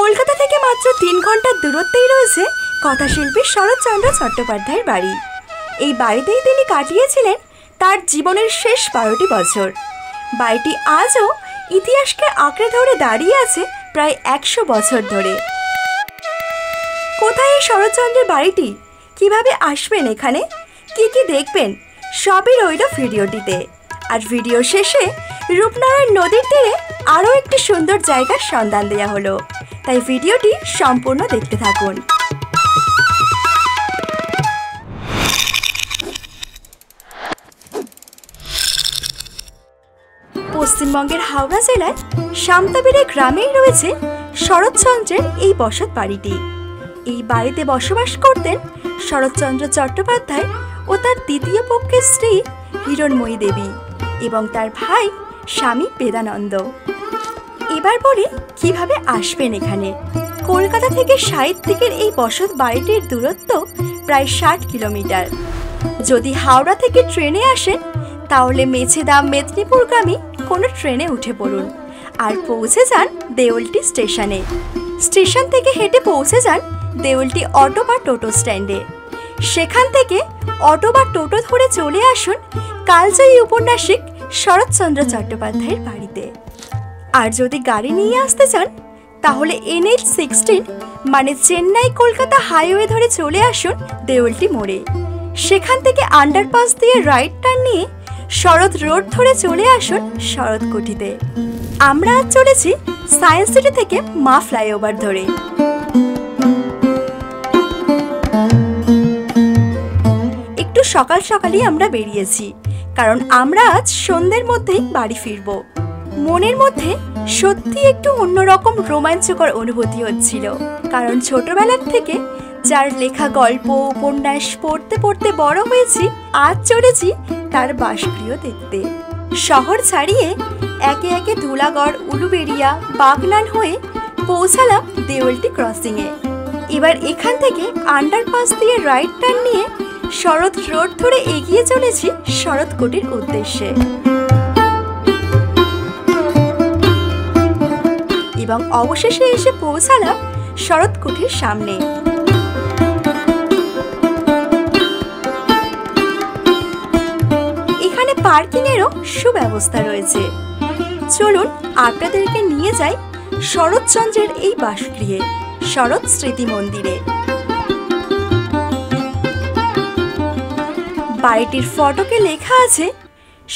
কলকাতা থেকে মাত্র 3 ঘন্টার দূরত্বেই রয়েছে কথাশিল্পী শরৎচন্দ্র চট্টোপাধ্যায়ের বাড়ি। এই বাড়িতেই তিনি কাটিয়েছিলেন তার জীবনের শেষ 12টি বছর। বাড়িটি আজও ইতিহাসকে আঁকড়ে ধরে দাঁড়িয়ে আছে প্রায় 100 বছর ধরে। কোথায় এই শরৎচন্দ্রের বাড়িটি, কিভাবে আসবেন এখানে, কি কি দেখবেন, সবই রইল ভিডিওটিতে। আর ভিডিও শেষে রূপনারায়ণ নদীর তীরে আরও একটি সুন্দর জায়গার সন্ধান দেওয়া হলো, তাই ভিডিওটি সম্পূর্ণ দেখতে থাকুন। পশ্চিমবঙ্গের হাওড়া জেলায় শামতাবিরে গ্রামেই রয়েছে শরৎচন্দ্রের এই বসত বাড়িটি। এই বাড়িতে বসবাস করতেন শরৎচন্দ্র চট্টোপাধ্যায় ও তার দ্বিতীয় পক্ষের স্ত্রী হিরণময়ী দেবী এবং তার ভাই স্বামী বেদানন্দ। এবার বলি কিভাবে আসবেন এখানে। কলকাতা থেকে সাহিত্যিকের এই বসত বাড়িটির দূরত্ব প্রায় 60 কিলোমিটার। যদি হাওড়া থেকে ট্রেনে আসেন তাহলে মেছেদা মেদিনীপুরগামী কোনো ট্রেনে উঠে পড়ুন আর পৌঁছে যান দেউলটি স্টেশনে। স্টেশন থেকে হেঁটে পৌঁছে যান দেউলটি অটো বা টোটো স্ট্যান্ডে। সেখান থেকে অটো বা টোটো ধরে চলে আসুন কালজয়ী উপন্যাসিক শরৎচন্দ্র চট্টোপাধ্যায়ের বাড়িতে। আর যদি গাড়ি নিয়ে আসতে চান তাহলে NH-16 মানে চেন্নাই কলকাতা হাইওয়ে ধরে চলে আসুন দেউলটি মোড়ে। সেখান থেকে আন্ডারপাস দিয়ে রাইট টার্ন নিয়ে শরৎ রোড ধরে চলে আসুন শরৎকুঠিতে। আমরা আজ চলেছি সায়েন্স সিটি থেকে মা ফ্লাইওভার ধরে। একটু সকাল সকালই আমরা বেরিয়েছি, কারণ আমরা আজ সন্ধ্যের মধ্যেই বাড়ি ফিরব। মনের মধ্যে সত্যি একটু অন্যরকম রোমাঞ্চকর অনুভূতি হচ্ছিল, কারণ ছোটবেলার থেকে যার লেখা গল্প উপন্যাস পড়তে পড়তে বড় হয়েছি, আজ চলেছি তার বাসগৃহ দেখতে। শহর ছাড়িয়ে একে একে ধুলাগড়, উলুবেড়িয়া, বাগনান হয়ে পৌঁছালাম দেউলটি ক্রসিংয়ে। এবার এখান থেকে আন্ডারপাস দিয়ে রাইট টার্ন নিয়ে শরৎ রোড ধরে এগিয়ে চলেছি শরৎকুটির উদ্দেশ্যে। এবং অবশেষে এসে পৌঁছালাম শরৎকুঠির সামনে। এখানে পার্কিংয়েরও সুব্যবস্থা রয়েছে। চলুন আপনাদেরকে নিয়ে যাই শরৎচন্দ্রের এই বাসগৃহে, শরৎ স্মৃতি মন্দিরে। বাড়িটির ফটকে লেখা আছে,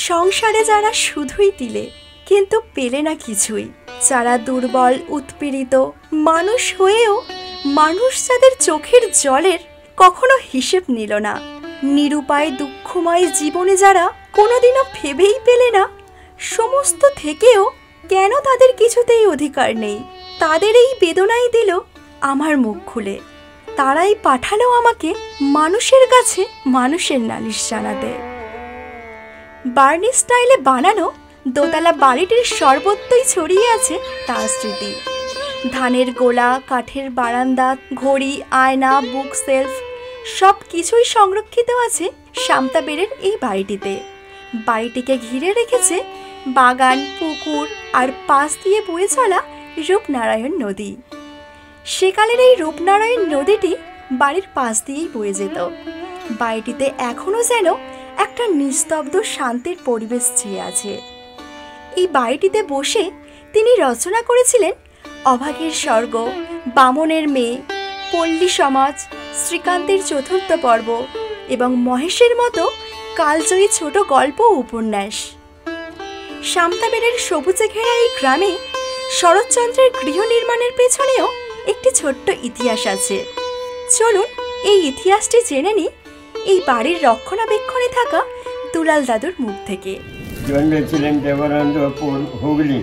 সংসারে যারা শুধুই দিলে কিন্তু পেলে না কিছুই, যারা দুর্বল উৎপীড়িত মানুষ হয়েও মানুষ যাদের চোখের জলের কখনো হিসেব নিল না, নিরুপায় দুঃখময় জীবনে যারা কোনোদিনও ভেবেই পেলে না সমস্ত থেকেও কেন তাদের কিছুতেই অধিকার নেই, তাদের এই বেদনাই দিল আমার মুখ খুলে। তারাই পাঠালো আমাকে মানুষের কাছে মানুষের নালিশ জানাতে। বার্নি স্টাইলে বানানো দোতলা বাড়িটির সর্বত্রই ছড়িয়ে আছে তার স্মৃতি। ধানের গোলা, কাঠের বারান্দা, ঘড়ি, আয়না, বুক সেলফ সব কিছুই সংরক্ষিত আছে শামতাবিরের এই বাড়িটিতে। বাড়িটিকে ঘিরে রেখেছে বাগান, পুকুর আর পাশ দিয়ে বয়ে চলা রূপনারায়ণ নদী। সেকালের এই রূপনারায়ণ নদীটি বাড়ির পাশ দিয়েই বয়ে যেত। বাড়িটিতে এখনো যেন একটা নিস্তব্ধ শান্তির পরিবেশ ছেয়ে আছে। এই বাড়িটিতে বসে তিনি রচনা করেছিলেন অভাগীর স্বর্গ, বামনের মেয়ে, পল্লী সমাজ, শ্রীকান্তের চতুর্থ পর্ব এবং মহেশের মতো কালজয়ী ছোট গল্প ও উপন্যাস। শামতাবিরের সবুজে ঘেরা এই গ্রামে শরৎচন্দ্রের গৃহ নির্মাণের পেছনেও একটি ছোট্ট ইতিহাস আছে। চলুন এই ইতিহাসটি জেনে নিই এই বাড়ির রক্ষণাবেক্ষণে থাকা দুলাল দাদুর মুখ থেকে। জন্মেছিলেন দেবানন্দপুর, হুগলি।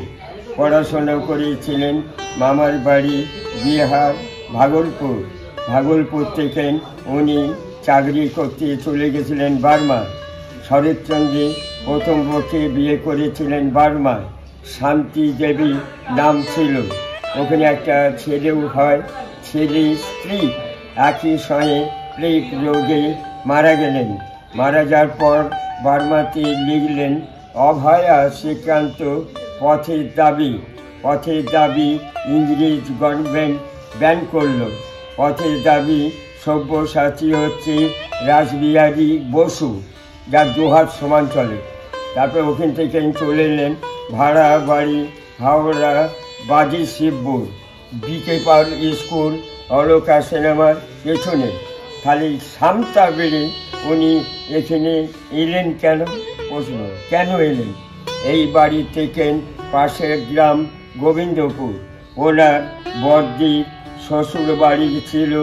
পড়াশোনা করেছিলেন মামার বাড়ি বিহার ভাগলপুর। ভাগলপুর থেকে উনি চাকরি করতে চলে গেছিলেন বার্মা। শরৎচন্দ্র প্রথম পক্ষে বিয়ে করেছিলেন বার্মা, শান্তি দেবী নাম ছিল। ওখানে একটা ছেলেও হয়। ছেলে স্ত্রী একই সঙ্গে প্লেগ রোগে মারা গেলেন। মারা যাওয়ার পর বার্মাতে লিখলেন অভয়া শ্রীকান্ত পথের দাবি। পথের দাবি ইংরেজ গভর্নমেন্ট ব্যান করলো। পথের দাবি সব্যসাচী হচ্ছে রাসবিহারী বসু, যার দুহাত সমান চলে। তারপরে ওখান থেকে চলে এলেন ভাড়া বাড়ি হাওড়া বাজি শিবপুর, বিকে পাল স্কুল অলকা সিনেমার পেছনে। খালি সামটা বেড়ে উনি এখানে এলেন কেন? প্রশ্ন, কেন এলেন? এই বাড়ি থেকে পাশের গ্রাম গোবিন্দপুর, ওনার বড়দির শ্বশুর বাড়ি ছিল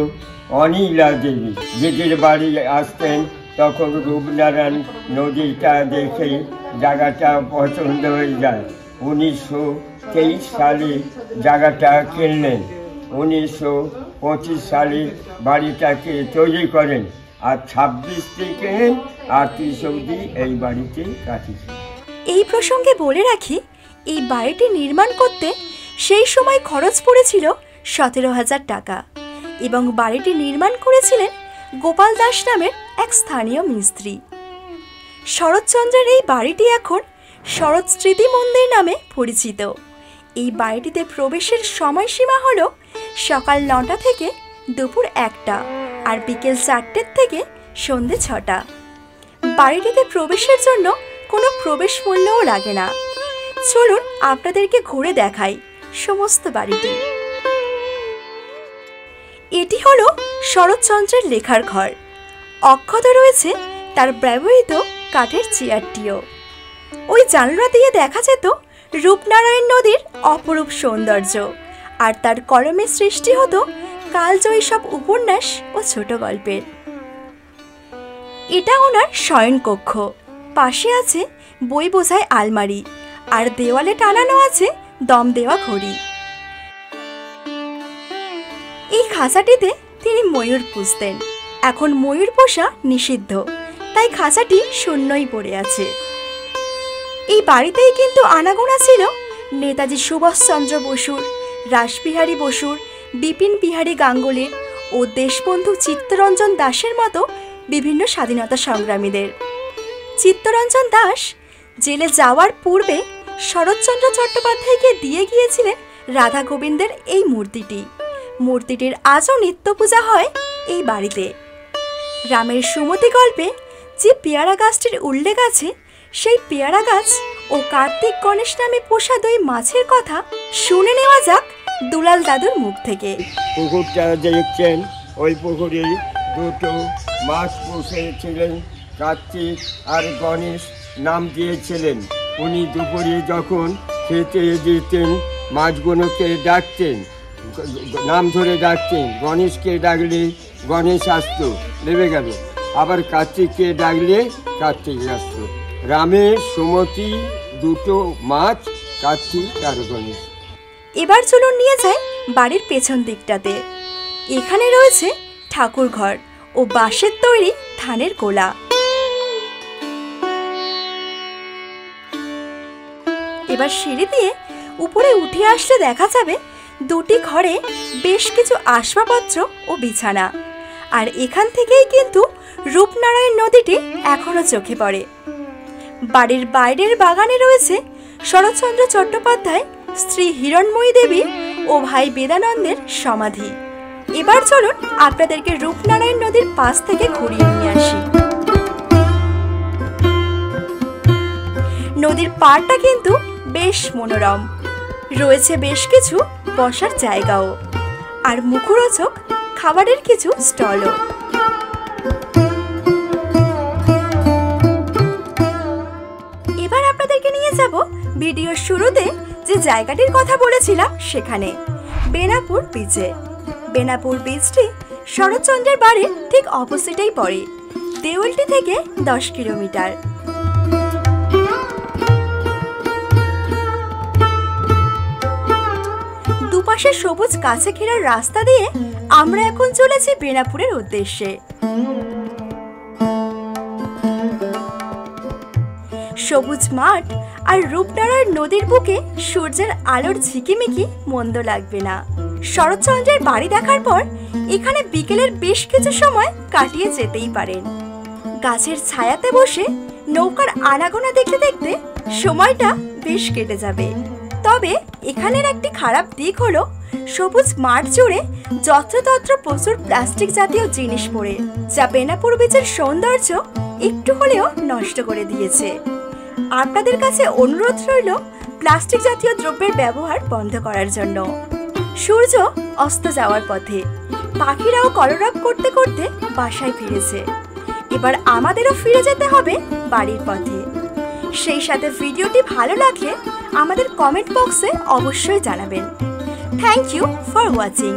অনিলা দেবী। দিদির বাড়ি আসতেন তখন রূপনারায়ণ নদীটা দেখে জায়গাটা পছন্দ হয়ে যায়। 1923 সালে জায়গাটা কিনলেন, 1925 সালে বাড়িটাকে তৈরি করেন, আর 26 থেকে 38 অবধি এই বাড়িতে কাটিয়েছে। এই প্রসঙ্গে বলে রাখি, এই বাড়িটি নির্মাণ করতে সেই সময় খরচ পড়েছিল 17,000 টাকা এবং বাড়িটি নির্মাণ করেছিলেন গোপাল দাস নামের এক স্থানীয় মিস্ত্রি। শরৎচন্দ্রের এই বাড়িটি এখন শরৎ স্মৃতি মন্দির নামে পরিচিত। এই বাড়িটিতে প্রবেশের সময়সীমা হল সকাল 9টা থেকে দুপুর 1টা আর বিকেল 4টে থেকে সন্ধে 6টা। বাড়িটিতে প্রবেশের জন্য কোনো প্রবেশ মূল্যও লাগে না। চলুন আপনাদেরকে ঘুরে দেখাই সমস্ত বাড়িটি। এটি হলো শরৎচন্দ্রের লেখার ঘর। অক্ষত রয়েছে তার ব্যবহৃত কাঠের চেয়ারটিও। ওই জানলা দিয়ে দেখা যেত রূপনারায়ণ নদীর অপরূপ সৌন্দর্য, আর তার কলমে সৃষ্টি হতো কালজয়ী সব উপন্যাস ও ছোট গল্পের। এটা ওনার শয়নকক্ষ। পাশে আছে বই বোঝাই আলমারি, আর দেওয়ালে টানানো আছে দম দেওয়া ঘড়ি। এই খাঁচাটিতে তিনি ময়ূর পুষতেন। এখন ময়ূর পোষা নিষিদ্ধ, তাই খাঁচাটি শূন্যই পড়ে আছে। এই বাড়িতেই কিন্তু আনাগোনা ছিল নেতাজি সুভাষচন্দ্র বসুর, রাসবিহারী বসুর, বিপিন বিহারী গাঙ্গুলির ও দেশবন্ধু চিত্তরঞ্জন দাসের মতো বিভিন্ন স্বাধীনতা সংগ্রামীদের। চিত্তরঞ্জন দাস জেলে যাওয়ার পূর্বে শরৎচন্দ্র চট্টোপাধ্যায়কে দিয়ে গিয়েছিলেন রাধা গোবিন্দের এই মূর্তিটি। মূর্তিটির আজও নিত্য পূজা হয় এই বাড়িতে। রামের সুমতি গল্পে যে পেয়ারা গাছটির উল্লেখ আছে, সেই পেয়ারা গাছ ও কার্তিক গণেশ নামে পোষা 2 মাছের কথা শুনে নেওয়া যাক দুলাল দাদুর মুখ থেকে। পুকুরটা দেখছেন, ওই পুকুরে 2টো মাছ পুষেছিলেন, কার্তিক আর গণেশ নাম দিয়েছিলেন। উনি দুপুরে যখন খেতে দিতেন মাছগুলোকে ডাকতেন, নাম ধরে ডাকতেন। গণেশকে ডাকলে গণেশ আসতো, নেমে গেল। আবার কার্তিককে ডাকলে কার্তিক আসতো। রামের সুমতি 2টো মাছ, কার্তিক আর গণেশ। এবার চলুন নিয়ে যাই বাড়ির পেছন দিকটাতে। এখানে রয়েছে ঠাকুর ঘর ও বাঁশের তৈরি ধানের গোলা। এবার সিঁড়ি দিয়ে উপরে উঠে আসলে দেখা যাবে 2টি ঘরে বেশ কিছু আসবাবপত্র ও বিছানা। আর এখান থেকেই কিন্তু রূপনারায়ণ নদীটি এখনো চোখে পড়ে। বাড়ির বাইরের বাগানে রয়েছে শরৎচন্দ্র চট্টোপাধ্যায়, স্ত্রী হিরণময়ী দেবী ও ভাই বেদানন্দের সমাধি। এবার চলুন আপনাদেরকে রূপনারায়ণ নদীর পাশ থেকে ঘুরিয়ে নিয়ে আসি। নদীর পাড়টা কিন্তু বেশ মনোরম, রয়েছে বেশ কিছু বসার জায়গাও, আর মুখরোচক খাবারের কিছু স্টলও। এবার আপনাদেরকে নিয়ে যাব ভিডিওর শুরুতে যে জায়গাটির কথা বলেছিলাম সেখানে, বেনাপুর বিচে। বেনাপুর বিচটি শরৎচন্দ্রের বাড়ির ঠিক অপোজিটেই পড়ে, দেউলটি থেকে 10 কিলোমিটার। দুপাশে সবুজ গাছে ঘেরা রাস্তা দিয়ে আমরা এখন চলেছি বেনাপুরের উদ্দেশ্যে। সবুজ মাঠ আর রূপনারায়ণ নদীর বুকে সূর্যের আলোর ঝিকিমিকি মন্দ লাগবে না। শরৎচন্দ্রের বাড়ি দেখার পর এখানে বিকেলের বেশ কিছু সময় কাটিয়ে যেতেই পারেন। গাছের ছায়াতে বসে নৌকার আনাগোনা দেখতে দেখতে সময়টা বেশ কেটে যাবে। তবে এখানের একটি খারাপ দিক হলো সবুজ মাঠ জুড়ে যত্রতত্র প্রচুর প্লাস্টিক জাতীয় জিনিস পড়ে, যা বেনাপুর বীচের সৌন্দর্য একটু হলেও নষ্ট করে দিয়েছে। আপনাদের কাছে অনুরোধ রইল প্লাস্টিক জাতীয় দ্রব্যের ব্যবহার বন্ধ করার জন্য। সূর্য অস্ত যাওয়ার পথে, পাখিরাও কলরব করতে করতে বাসায় ফিরেছে। এবার আমাদেরও ফিরে যেতে হবে বাড়ির পথে। সেই সাথে ভিডিওটি ভালো লাগলে আমাদের কমেন্ট বক্সে অবশ্যই জানাবেন। Thank you for watching.